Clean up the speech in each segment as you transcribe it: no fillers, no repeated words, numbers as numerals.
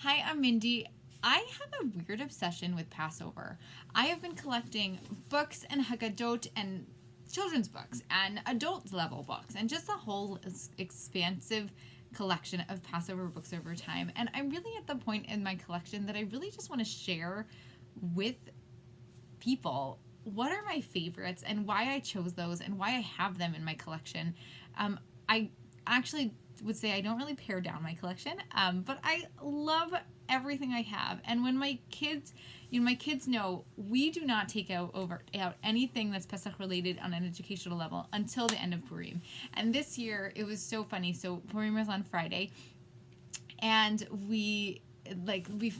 Hi, I'm Mindy. I have a weird obsession with Passover. I have been collecting books and Haggadot and children's books and adult level books and just a whole expansive collection of Passover books over time. And I'm really at the point in my collection that I really just want to share with people what are my favorites and why I chose those and why I have them in my collection. I actually would say I don't really pare down my collection, but I love everything I have. And when my kids, my kids know we do not take out anything that's Pesach related on an educational level until the end of Purim. And this year it was so funny. So Purim was on Friday, and we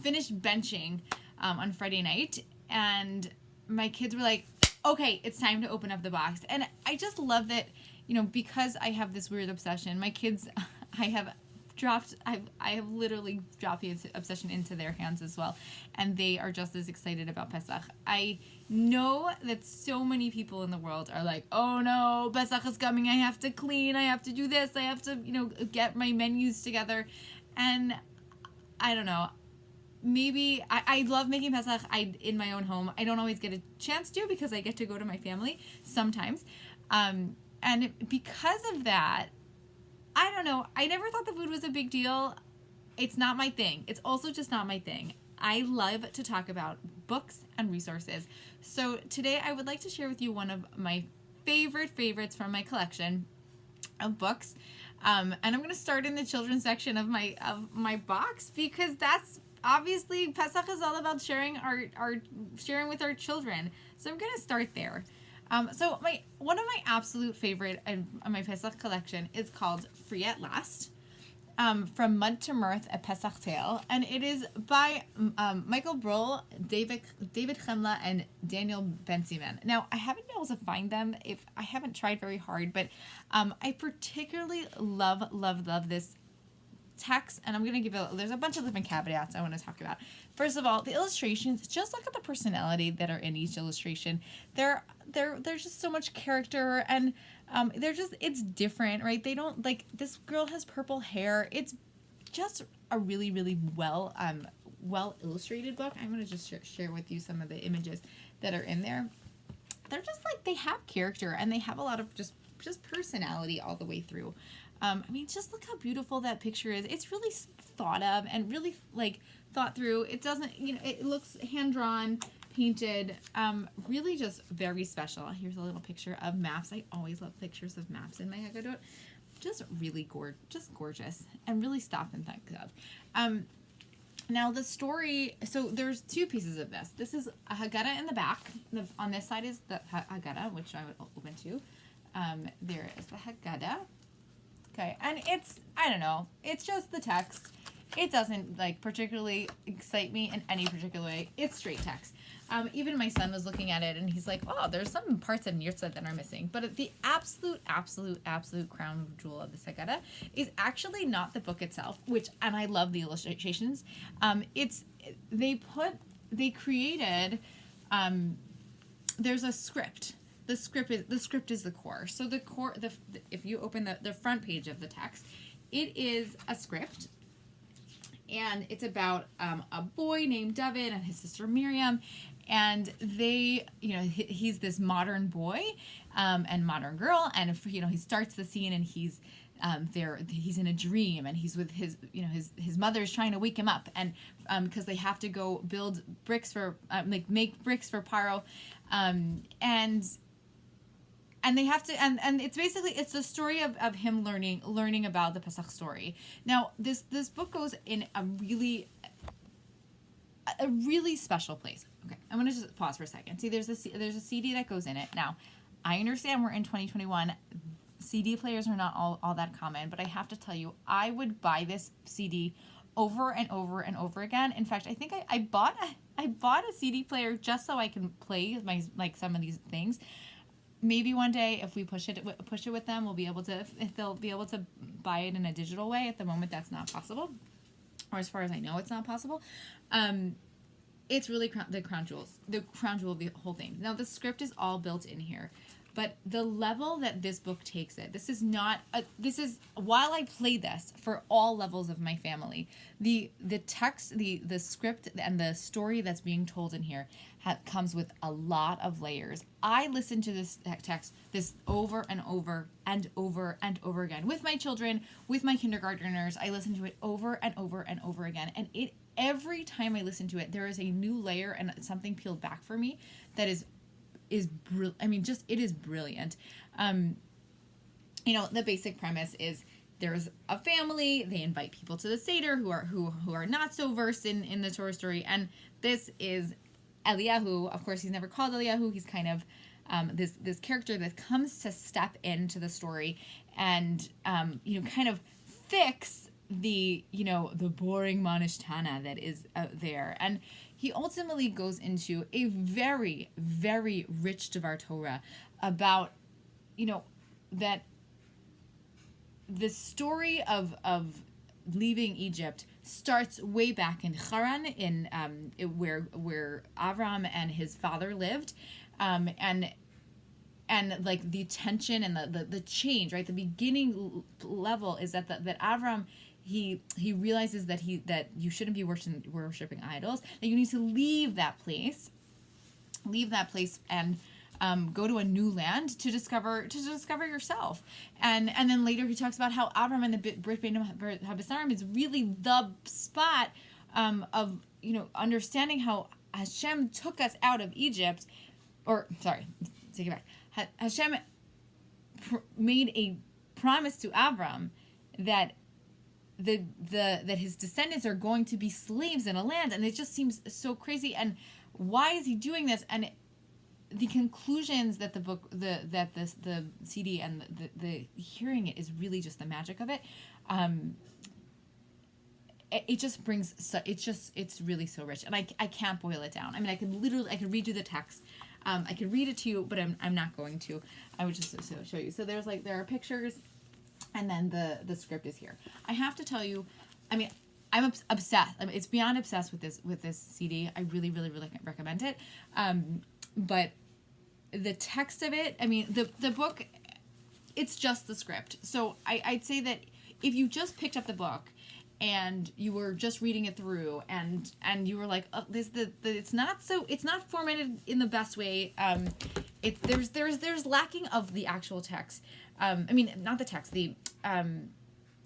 finished benching on Friday night, and my kids were like, okay, it's time to open up the box. And I just love that, because I have this weird obsession, my kids, I have literally dropped the obsession into their hands as well. And they are just as excited about Pesach. I know that so many people in the world are like, oh no, Pesach is coming. I have to clean. I have to do this. I have to, get my menus together. And I don't know. Maybe I love making Pesach in my own home. I don't always get a chance to because I get to go to my family sometimes. And because of that, I don't know. I never thought the food was a big deal. It's not my thing. It's also just not my thing. I love to talk about books and resources. So today I would like to share with you one of my favorites from my collection of books. And I'm going to start in the children's section of my box because that's obviously Pesach is all about sharing sharing with our children. So I'm going to start there. So one of my absolute favorite in my Pesach collection is called Free at Last, from Mud to Mirth, a Pesach Tale, and it is by Michael Broll, David Chemla, and Daniel Bensmein. Now, I haven't been able to find them. I haven't tried very hard, but I particularly love this text, and I'm going to there's a bunch of different caveats I want to talk about. First of all, the illustrations, just look at the personality that are in each illustration. There's just so much character, and it's different, right? They don't, this girl has purple hair. It's just a really, really well illustrated book. I'm going to just share with you some of the images that are in there. They're just they have character, and they have a lot of just personality all the way through. Just look how beautiful that picture is. It's really thought of and really thought through. It doesn't, it looks hand-drawn, painted, really just very special. Here's a little picture of maps. I always love pictures of maps in my Haggadot. Just really gorgeous, and really stop and think of. Now the story, so there's two pieces of this. This is a Haggadah in the back. On this side is the Haggadah, which I would open to. There is the Haggadah. Okay, and I don't know, it's just the text. It doesn't particularly excite me in any particular way. It's straight text. Even my son was looking at it and he's like, oh, there's some parts of Mirth that are missing. But the absolute crown jewel of the Haggadah is actually not the book itself, and I love the illustrations. They created, there's a script. The script is the core. So the core, if you open the front page of the text, it is a script, and it's about a boy named David and his sister Miriam, and he's this modern boy and modern girl, and he starts the scene and he's he's in a dream, and he's with his mother's trying to wake him up, and because they have to go build bricks for make bricks for Paro, and they have to, and it's the story of him learning about the Pesach story. Now, this book goes in a really special place. Okay, I'm gonna just pause for a second. See, there's a CD that goes in it. Now, I understand we're in 2021. CD players are not all that common, but I have to tell you, I would buy this CD over and over and over again. In fact, I think I bought a CD player just so I can play some of these things. Maybe one day, if we push it with them, they'll be able to buy it in a digital way. At the moment, that's not possible, or as far as I know, it's not possible. It's really the crown jewel of the whole thing. Now, the script is all built in here. But the level that this book takes it, this is while I play this for all levels of my family, the text, the script, and the story that's being told in here comes with a lot of layers. I listen to this text over and over and over and over again with my children, with my kindergartners. I listen to it over and over and over again, and every time I listen to it, there is a new layer and something peeled back for me that is brilliant. The basic premise is there's a family, they invite people to the Seder who are not so versed in the Torah story, and this is Eliyahu. Of course, he's never called Eliyahu. He's kind of this character that comes to step into the story and kind of fix the boring manishtana that is out there. And he ultimately goes into a very, very rich Devar Torah about, that the story of leaving Egypt starts way back in Haran, where Avram and his father lived, and like the tension and the change, right? The beginning level is that Avram, he realizes that you shouldn't be worshiping idols, that you need to leave that place and go to a new land to discover yourself. And then later he talks about how Avram and the Brit Bein HaBesarim is really the spot of understanding how Hashem took us out of Egypt, take it back. Hashem made a promise to Avram that that his descendants are going to be slaves in a land, and it just seems so crazy. And why is he doing this? And the conclusions that the CD and the hearing it is really just the magic of it. It just brings it's really so rich, and I can't boil it down. I mean, I could read you the text. I could read it to you, but I'm not going to. I would just show you. So there are pictures, and then the script is here. I have to tell you, I mean, I'm obsessed. I mean, it's beyond obsessed with this CD. I really, really, really recommend it. But the text of it, I mean, the book, it's just the script. So I'd say that if you just picked up the book and you were just reading it through and you were like, oh, it's not formatted in the best way. There's lacking of the actual text. I mean, not the text,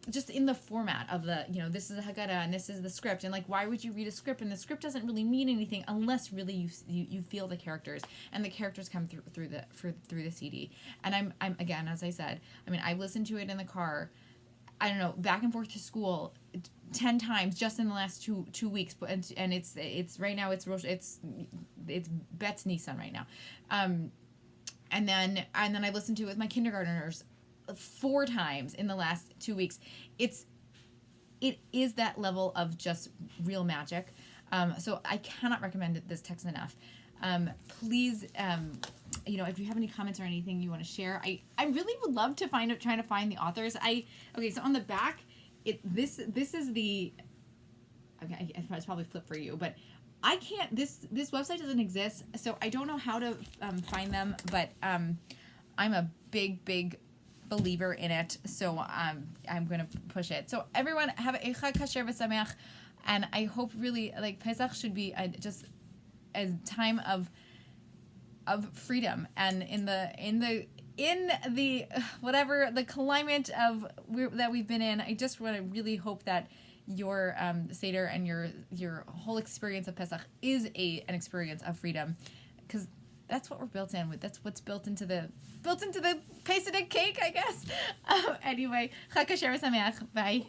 just in the format of this is a Haggadah and this is the script, and like, why would you read a script? And the script doesn't really mean anything unless really you feel the characters, and the characters come through the CD. And I'm again, as I said, I mean, I've listened to it in the car, I don't know, back and forth to school 10 times just in the last two weeks, but and it's right now it's Bet's Nissan right now, and then I listened to it with my kindergartners 4 times in the last 2 weeks. It is that level of just real magic. So I cannot recommend this text enough. Please, if you have any comments or anything you want to share, I really would love to trying to find the authors. So on the back, this is the, okay, it's probably flip for you, but I can't, this website doesn't exist, so I don't know how to find them, but I'm a big believer in it, so I'm going to push it. So everyone, have a Chag Kasher v'Sameach, and I hope really, like, Pesach should be just a time of freedom, and in the whatever the climate that we've been in, I just want to really hope that your Seder and your whole experience of Pesach is an experience of freedom, because that's what we're built in with. That's what's built into the Pesach cake, I guess. Anyway, Chag Kasher v'Sameach. Bye.